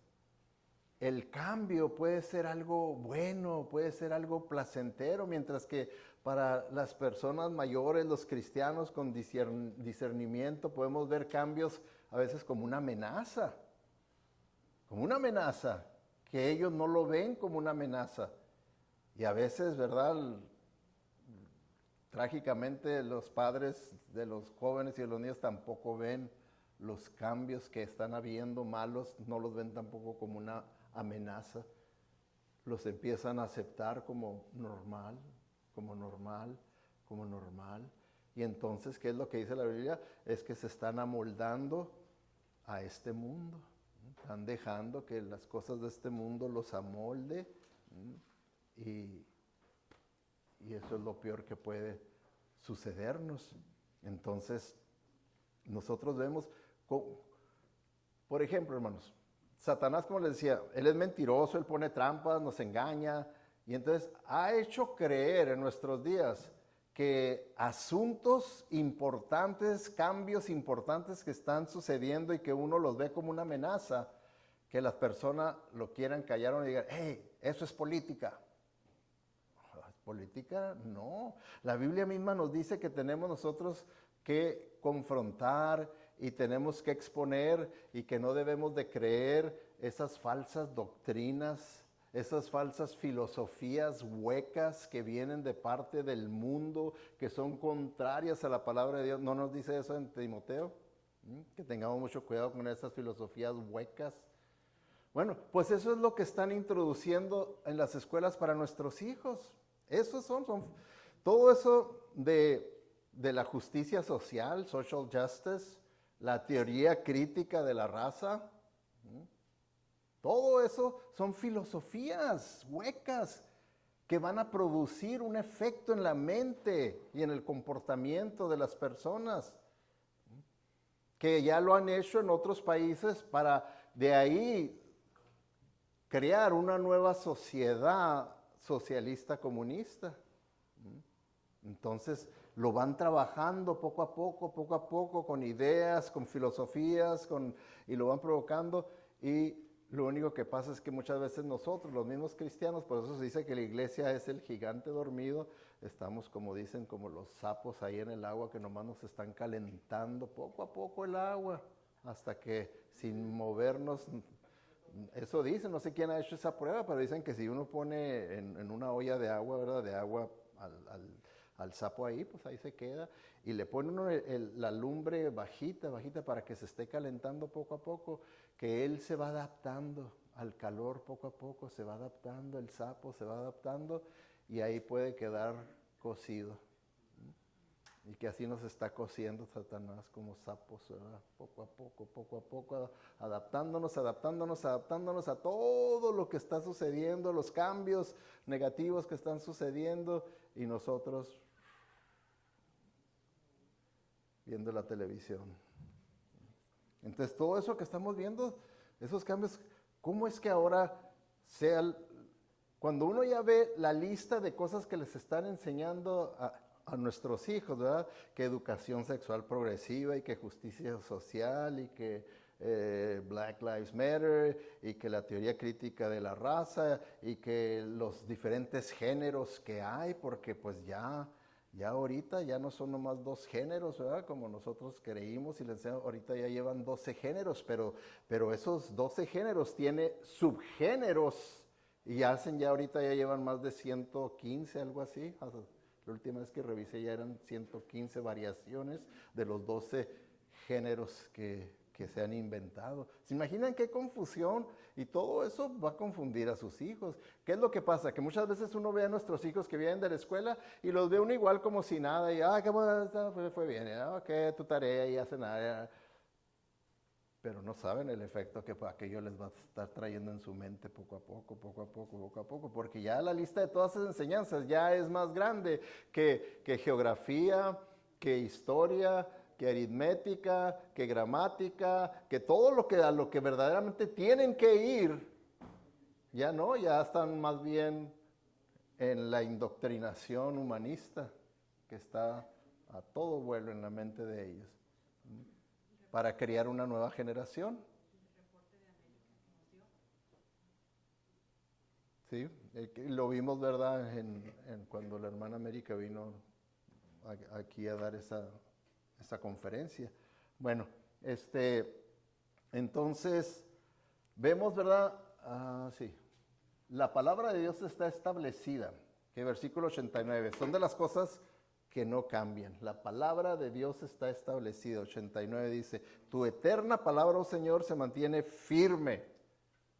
el cambio puede ser algo bueno, puede ser algo placentero, mientras que para las personas mayores, los cristianos con discernimiento, podemos ver cambios a veces como una amenaza, que ellos no lo ven como una amenaza. Y a veces, ¿verdad? Trágicamente los padres de los jóvenes y de los niños tampoco ven los cambios que están habiendo malos, no los ven tampoco como una amenaza. Los empiezan a aceptar como normal. Y entonces, ¿qué es lo que dice la Biblia? Es que se están amoldando a este mundo. Están dejando que las cosas de este mundo los amolde. Y eso es lo peor que puede sucedernos. Entonces, nosotros vemos, por ejemplo, hermanos, Satanás, como les decía, él es mentiroso, él pone trampas, nos engaña, y entonces ha hecho creer en nuestros días que asuntos importantes, cambios importantes que están sucediendo y que uno los ve como una amenaza, que las personas lo quieran callar y digan, hey, eso es política. ¿Política? No. La Biblia misma nos dice que tenemos nosotros que confrontar y tenemos que exponer y que no debemos de creer esas falsas doctrinas, esas falsas filosofías huecas que vienen de parte del mundo, que son contrarias a la palabra de Dios. ¿No nos dice eso en Timoteo? Que tengamos mucho cuidado con esas filosofías huecas. Bueno, pues eso es lo que están introduciendo en las escuelas para nuestros hijos. Esos son todo eso de la justicia social, social justice, la teoría crítica de la raza. Todo eso son filosofías huecas que van a producir un efecto en la mente y en el comportamiento de las personas, que ya lo han hecho en otros países para de ahí crear una nueva sociedad socialista comunista. Entonces lo van trabajando poco a poco, con ideas, con filosofías, y lo van provocando, y lo único que pasa es que muchas veces nosotros, los mismos cristianos, por eso se dice que la iglesia es el gigante dormido, estamos, como dicen, como los sapos ahí en el agua que nomás nos están calentando poco a poco el agua, hasta que sin movernos. Eso dicen, no sé quién ha hecho esa prueba, pero dicen que si uno pone en una olla de agua, ¿verdad? De agua al sapo ahí, pues ahí se queda. Y le pone uno la lumbre bajita para que se esté calentando poco a poco, que él se va adaptando al calor poco a poco, se va adaptando, el sapo se va adaptando y ahí puede quedar cocido. Y que así nos está cociendo Satanás como sapos, ¿verdad? Poco a poco, adaptándonos a todo lo que está sucediendo, los cambios negativos que están sucediendo, y nosotros viendo la televisión. Entonces todo eso que estamos viendo, esos cambios, ¿cómo es que ahora sea, cuando uno ya ve la lista de cosas que les están enseñando a nuestros hijos, ¿verdad? Que educación sexual progresiva y que justicia social y que Black Lives Matter y que la teoría crítica de la raza y que los diferentes géneros que hay, porque pues ya ahorita ya no son nomás 2 géneros, ¿verdad? Como nosotros creímos y les enseñamos, ahorita ya llevan 12 géneros, pero esos 12 géneros tiene subgéneros y ya ahorita ya llevan más de 115, algo así. La última vez que revisé ya eran 115 variaciones de los 12 géneros que se han inventado. ¿Se imaginan qué confusión? Y todo eso va a confundir a sus hijos. ¿Qué es lo que pasa? Que muchas veces uno ve a nuestros hijos que vienen de la escuela y los ve uno igual como si nada. Y, qué bueno, fue bien, ok, tu tarea y hace nada. Pero no saben el efecto que aquello les va a estar trayendo en su mente poco a poco, porque ya la lista de todas esas enseñanzas ya es más grande que geografía, que historia, que aritmética, que gramática, que todo a lo que verdaderamente tienen que ir, ya no, ya están más bien en la indoctrinación humanista que está a todo vuelo en la mente de ellos, para crear una nueva generación. Sí, lo vimos, ¿verdad? Cuando la hermana América vino aquí a dar esa conferencia. Bueno, entonces, vemos, ¿verdad? Sí, la palabra de Dios está establecida, que versículo 89, son de las cosas que no cambian. La palabra de Dios está establecida. 89 dice, tu eterna palabra, oh Señor, se mantiene firme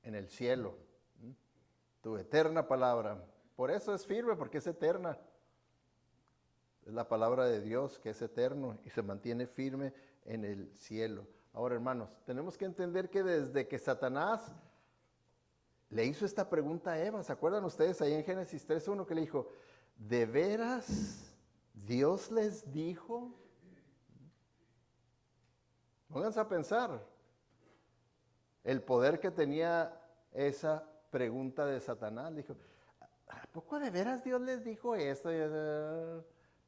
en el cielo. Tu eterna palabra. Por eso es firme, porque es eterna. Es la palabra de Dios que es eterno y se mantiene firme en el cielo. Ahora, hermanos, tenemos que entender que desde que Satanás le hizo esta pregunta a Eva, ¿se acuerdan ustedes ahí en Génesis 3:1 que le dijo, ¿de veras Dios les dijo? Pónganse a pensar el poder que tenía esa pregunta de Satanás. Dijo, ¿a poco de veras Dios les dijo esto?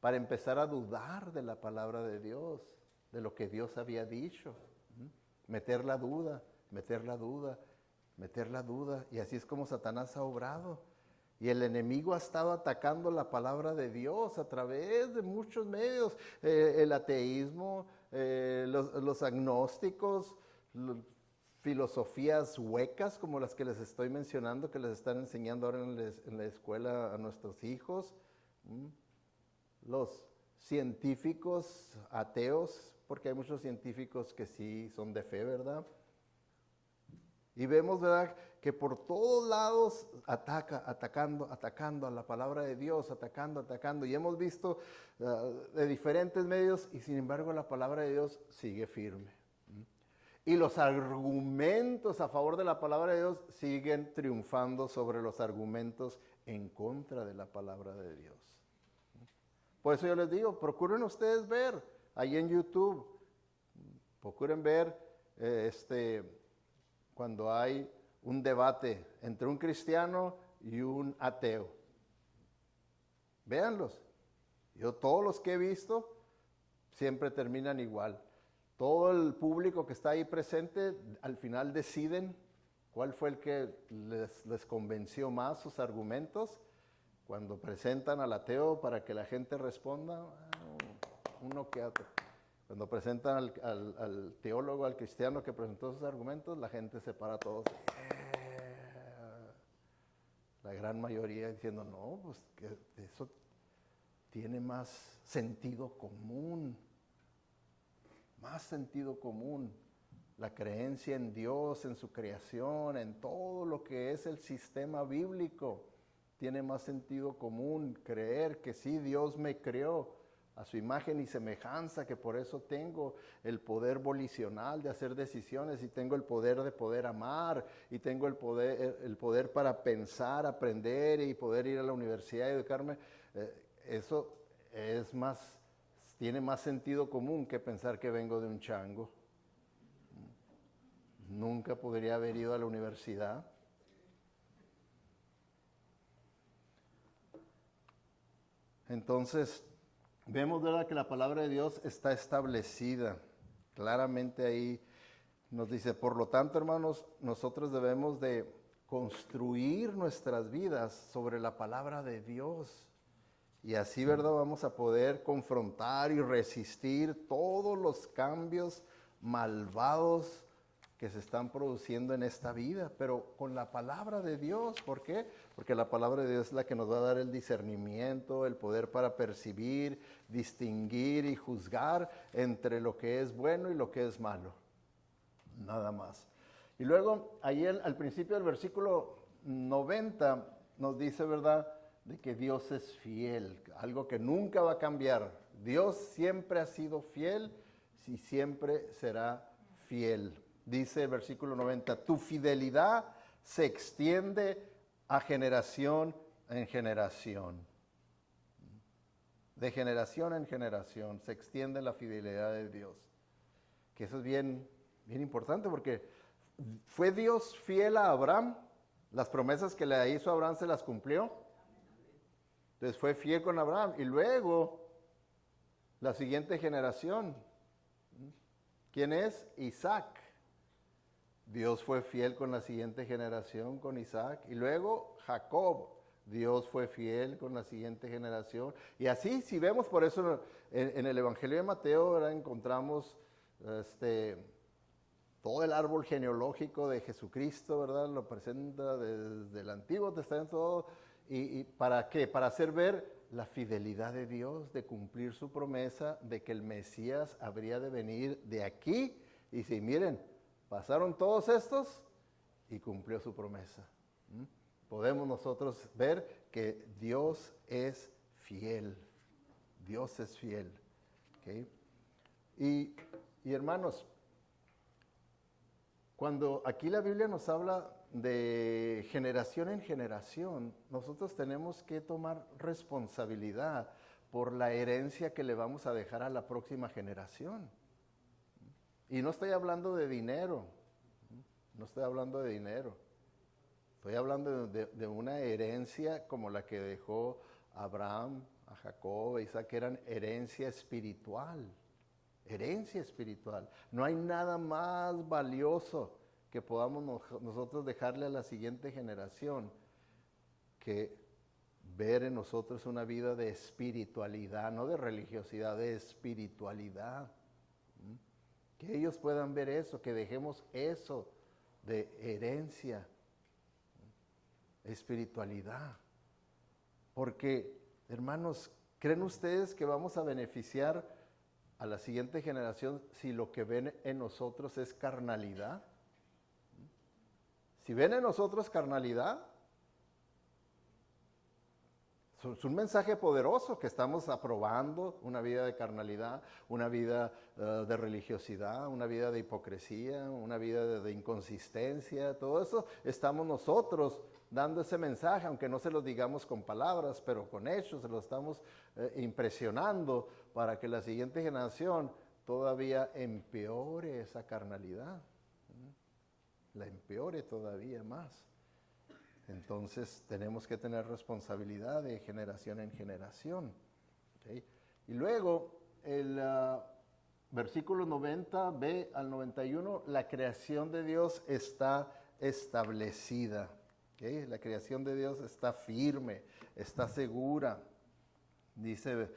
Para empezar a dudar de la palabra de Dios, de lo que Dios había dicho. Meter la duda. Y así es como Satanás ha obrado. Y el enemigo ha estado atacando la palabra de Dios a través de muchos medios. El ateísmo, los agnósticos, filosofías huecas como las que les estoy mencionando, que les están enseñando ahora en la escuela a nuestros hijos. Los científicos ateos, porque hay muchos científicos que sí son de fe, ¿verdad? Y vemos, ¿verdad?, que por todos lados atacando a la palabra de Dios, atacando. Y hemos visto de diferentes medios y sin embargo la palabra de Dios sigue firme. Y los argumentos a favor de la palabra de Dios siguen triunfando sobre los argumentos en contra de la palabra de Dios. Por eso yo les digo, procuren ustedes ver ahí en YouTube, procuren ver cuando hay un debate entre un cristiano y un ateo. Véanlos. Yo todos los que he visto siempre terminan igual. Todo el público que está ahí presente al final deciden cuál fue el que les convenció más sus argumentos. Cuando presentan al ateo para que la gente responda, uno que otro. Cuando presentan al teólogo, al cristiano que presentó sus argumentos, la gente se para todos. La gran mayoría diciendo, no, pues que eso tiene más sentido común. Más sentido común. La creencia en Dios, en su creación, en todo lo que es el sistema bíblico. Tiene más sentido común creer que sí, Dios me creó a su imagen y semejanza, que por eso tengo el poder volicional de hacer decisiones y tengo el poder de poder amar y tengo el poder para pensar, aprender y poder ir a la universidad y educarme. Eso tiene más sentido común que pensar que vengo de un chango. Nunca podría haber ido a la universidad. Entonces, vemos, ¿verdad?, que la palabra de Dios está establecida. Claramente ahí nos dice, por lo tanto, hermanos, nosotros debemos de construir nuestras vidas sobre la palabra de Dios. Y así, ¿verdad?, vamos a poder confrontar y resistir todos los cambios malvados que se están produciendo en esta vida, pero con la palabra de Dios. ¿Por qué? Porque la palabra de Dios es la que nos va a dar el discernimiento, el poder para percibir, distinguir y juzgar entre lo que es bueno y lo que es malo. Nada más. Y luego, ahí al principio del versículo 90 nos dice, ¿verdad?, de que Dios es fiel, algo que nunca va a cambiar. Dios siempre ha sido fiel y siempre será fiel. Dice el versículo 90, tu fidelidad se extiende a generación en generación. De generación en generación se extiende la fidelidad de Dios. Que eso es bien importante, porque ¿fue Dios fiel a Abraham? Las promesas que le hizo a Abraham se las cumplió. Entonces fue fiel con Abraham. Y luego, la siguiente generación, ¿quién es? Isaac. Dios fue fiel con la siguiente generación, con Isaac. Y luego Jacob. Dios fue fiel con la siguiente generación. Y así, si vemos, por eso en el Evangelio de Mateo, ¿verdad?, encontramos todo el árbol genealógico de Jesucristo, ¿verdad? Lo presenta desde el Antiguo Testamento. ¿Y para qué? Para hacer ver la fidelidad de Dios, de cumplir su promesa, de que el Mesías habría de venir de aquí. Y si miren, pasaron todos estos y cumplió su promesa. Podemos nosotros ver que Dios es fiel. Dios es fiel. ¿Okay? Y hermanos, cuando aquí la Biblia nos habla de generación en generación, nosotros tenemos que tomar responsabilidad por la herencia que le vamos a dejar a la próxima generación. Y no estoy hablando de dinero, no estoy hablando de dinero. Estoy hablando de una herencia como la que dejó Abraham, a Jacob, a Isaac, que eran herencia espiritual. Herencia espiritual. No hay nada más valioso que podamos nosotros dejarle a la siguiente generación que ver en nosotros una vida de espiritualidad, no de religiosidad, de espiritualidad. Que ellos puedan ver eso, que dejemos eso de herencia, espiritualidad. Porque, hermanos, ¿creen ustedes que vamos a beneficiar a la siguiente generación si lo que ven en nosotros es carnalidad? Si ven en nosotros carnalidad, es un mensaje poderoso que estamos aprobando, una vida de carnalidad, una vida de religiosidad, una vida de hipocresía, una vida de inconsistencia. Todo eso estamos nosotros dando ese mensaje, aunque no se lo digamos con palabras, pero con hechos, se lo estamos impresionando para que la siguiente generación todavía empeore esa carnalidad, la empeore todavía más. Entonces tenemos que tener responsabilidad de generación en generación. ¿Okay? Y luego el versículo 90b al 91, la creación de Dios está establecida. ¿Okay? La creación de Dios está firme, está segura. Dice,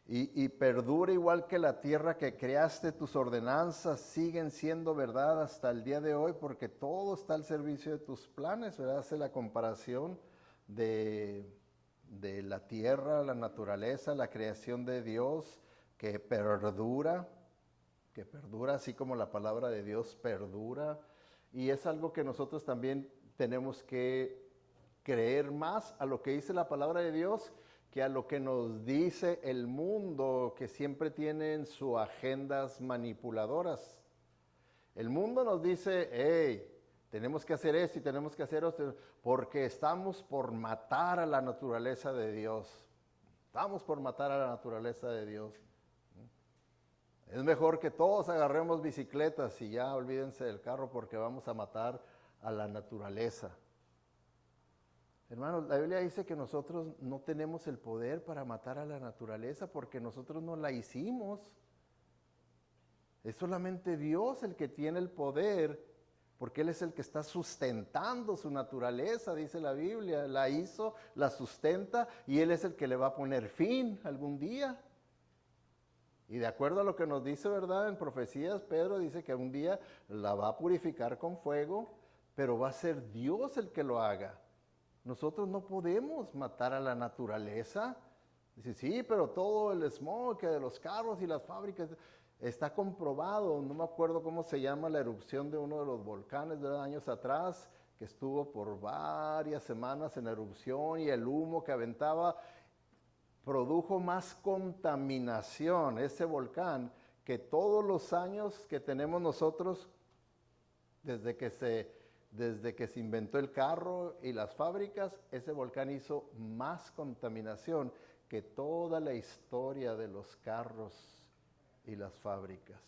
y perdura igual que la tierra que creaste, tus ordenanzas siguen siendo verdad hasta el día de hoy, porque todo está al servicio de tus planes, ¿verdad? Hace la comparación de la tierra, la naturaleza, la creación de Dios, que perdura, así como la palabra de Dios perdura. Y es algo que nosotros también tenemos que creer más a lo que dice la palabra de Dios que a lo que nos dice el mundo, que siempre tienen sus agendas manipuladoras. El mundo nos dice, hey, tenemos que hacer esto y tenemos que hacer esto, porque estamos por matar a la naturaleza de Dios. Estamos por matar a la naturaleza de Dios. Es mejor que todos agarremos bicicletas y ya olvídense del carro porque vamos a matar a la naturaleza. Hermanos, la Biblia dice que nosotros no tenemos el poder para matar a la naturaleza porque nosotros no la hicimos. Es solamente Dios el que tiene el poder, porque Él es el que está sustentando su naturaleza, dice la Biblia. La hizo, la sustenta y Él es el que le va a poner fin algún día. Y de acuerdo a lo que nos dice, ¿verdad? En profecías, Pedro dice que un día la va a purificar con fuego, pero va a ser Dios el que lo haga. Nosotros no podemos matar a la naturaleza. Dice, sí, pero todo el smog de los carros y las fábricas está comprobado. No me acuerdo cómo se llama la erupción de uno de los volcanes de años atrás, que estuvo por varias semanas en erupción y el humo que aventaba produjo más contaminación, ese volcán, que todos los años que tenemos nosotros desde que se inventó el carro y las fábricas. Ese volcán hizo más contaminación que toda la historia de los carros y las fábricas.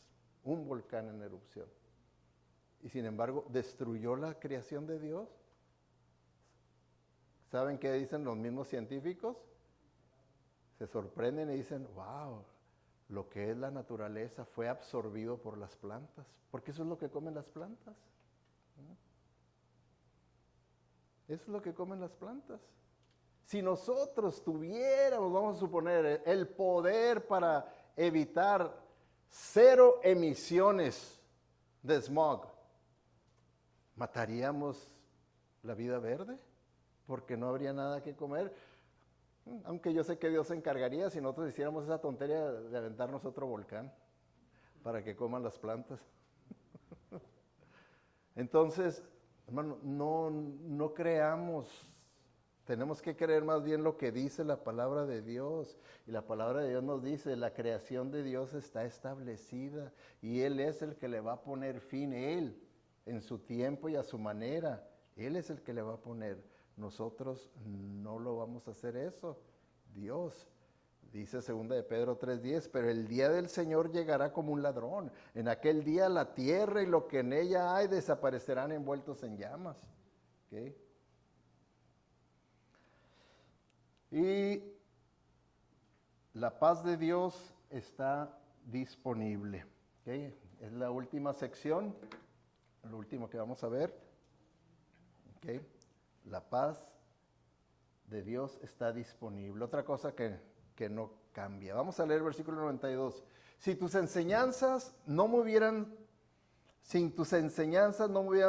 Un volcán en erupción. Y sin embargo, destruyó la creación de Dios. ¿Saben qué dicen los mismos científicos? Se sorprenden y dicen, wow, lo que es la naturaleza fue absorbido por las plantas, porque eso es lo que comen las plantas. Eso es lo que comen las plantas. Si nosotros tuviéramos, vamos a suponer, el poder para evitar 0 emisiones de smog, ¿mataríamos la vida verde? Porque no habría nada que comer. Aunque yo sé que Dios se encargaría si nosotros hiciéramos esa tontería de aventarnos otro volcán para que coman las plantas. Entonces, hermano, no creamos. Tenemos que creer más bien lo que dice la palabra de Dios. Y la palabra de Dios nos dice, la creación de Dios está establecida y Él es el que le va a poner fin, Él, en su tiempo y a su manera. Él es el que le va a poner. Nosotros no lo vamos a hacer eso. Dios, dice 2 de Pedro 3:10, pero el día del Señor llegará como un ladrón. En aquel día la tierra y lo que en ella hay desaparecerán envueltos en llamas. ¿Okay? Y la paz de Dios está disponible. ¿Okay? Es la última sección, lo último que vamos a ver. ¿Okay? La paz de Dios está disponible. Otra cosa que no cambia. Vamos a leer el versículo 92. Sin tus enseñanzas no me hubieran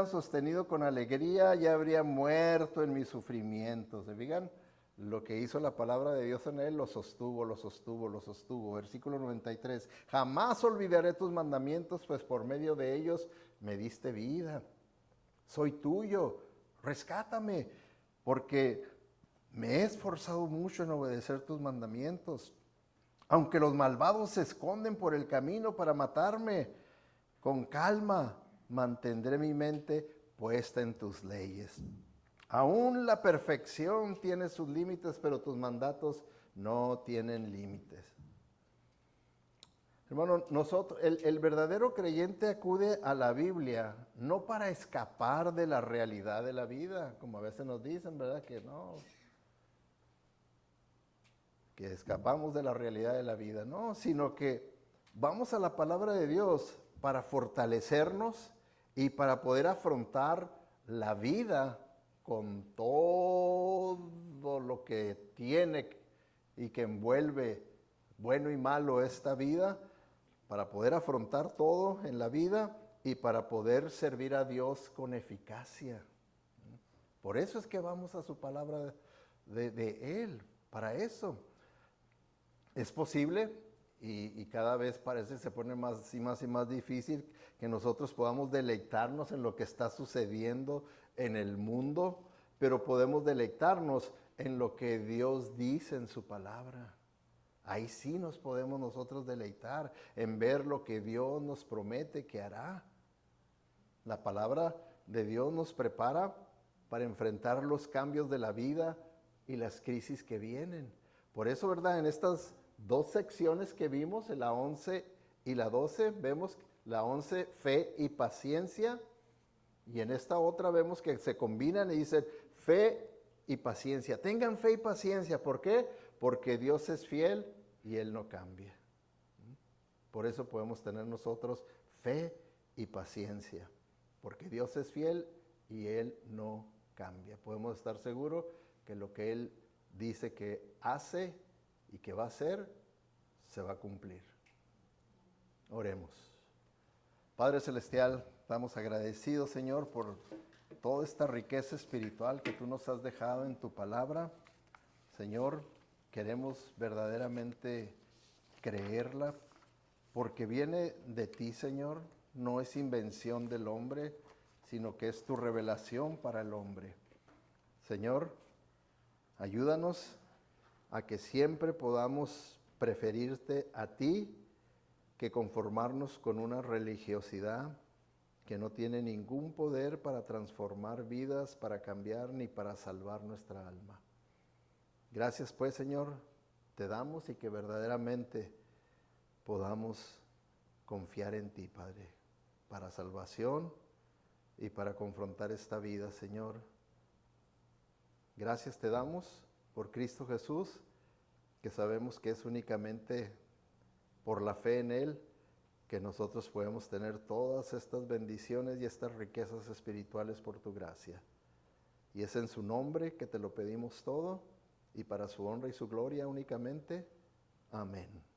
sostenido con alegría, ya habría muerto en mis sufrimientos. ¿Se fijan? Lo que hizo la palabra de Dios en él, lo sostuvo. Versículo 93. Jamás olvidaré tus mandamientos, pues por medio de ellos me diste vida. Soy tuyo. Rescátame, porque me he esforzado mucho en obedecer tus mandamientos. Aunque los malvados se esconden por el camino para matarme, con calma mantendré mi mente puesta en tus leyes. Aún la perfección tiene sus límites, pero tus mandatos no tienen límites. Hermano, el verdadero creyente acude a la Biblia no para escapar de la realidad de la vida, como a veces nos dicen, ¿verdad? Que no, que escapamos de la realidad de la vida, no, sino que vamos a la palabra de Dios para fortalecernos y para poder afrontar la vida con todo lo que tiene y que envuelve bueno y malo esta vida, para poder afrontar todo en la vida y para poder servir a Dios con eficacia. Por eso es que vamos a su palabra de Él, para eso. Es posible, y cada vez parece se pone más y más difícil, que nosotros podamos deleitarnos en lo que está sucediendo en el mundo, pero podemos deleitarnos en lo que Dios dice en su palabra. Ahí sí nos podemos nosotros deleitar en ver lo que Dios nos promete que hará. La palabra de Dios nos prepara para enfrentar los cambios de la vida y las crisis que vienen. Por eso, ¿verdad? En estas 2 secciones que vimos, en la 11 y la 12, vemos la 11, fe y paciencia. Y en esta otra vemos que se combinan y dicen fe y paciencia. Tengan fe y paciencia. ¿Por qué? Porque Dios es fiel y Él no cambia. Por eso podemos tener nosotros fe y paciencia. Porque Dios es fiel y Él no cambia. Podemos estar seguros que lo que Él dice que hace y que va a hacer, se va a cumplir. Oremos. Padre Celestial, estamos agradecidos, Señor, por toda esta riqueza espiritual que tú nos has dejado en tu palabra. Señor, queremos verdaderamente creerla, porque viene de ti, Señor, no es invención del hombre, sino que es tu revelación para el hombre. Señor, ayúdanos a que siempre podamos preferirte a ti que conformarnos con una religiosidad que no tiene ningún poder para transformar vidas, para cambiar ni para salvar nuestra alma. Gracias pues, Señor, te damos y que verdaderamente podamos confiar en ti, Padre, para salvación y para confrontar esta vida, Señor. Gracias te damos por Cristo Jesús, que sabemos que es únicamente por la fe en Él que nosotros podemos tener todas estas bendiciones y estas riquezas espirituales por tu gracia. Y es en su nombre que te lo pedimos todo y para su honra y su gloria únicamente. Amén.